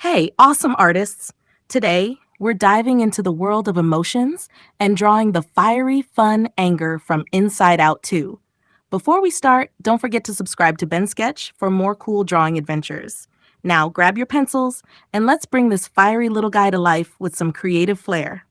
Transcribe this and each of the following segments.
Hey, awesome artists! Today, we're diving into the world of emotions and drawing the fiery, fun anger from Inside Out 2. Before we start, don't forget to subscribe to Ben Sketch for more cool drawing adventures. Now, grab your pencils and let's bring this fiery little guy to life with some creative flair.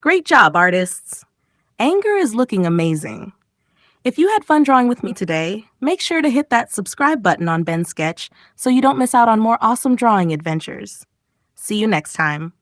Great job, artists! Anger is looking amazing. If you had fun drawing with me today, make sure to hit that subscribe button on Ben Sketch so you don't miss out on more awesome drawing adventures. See you next time.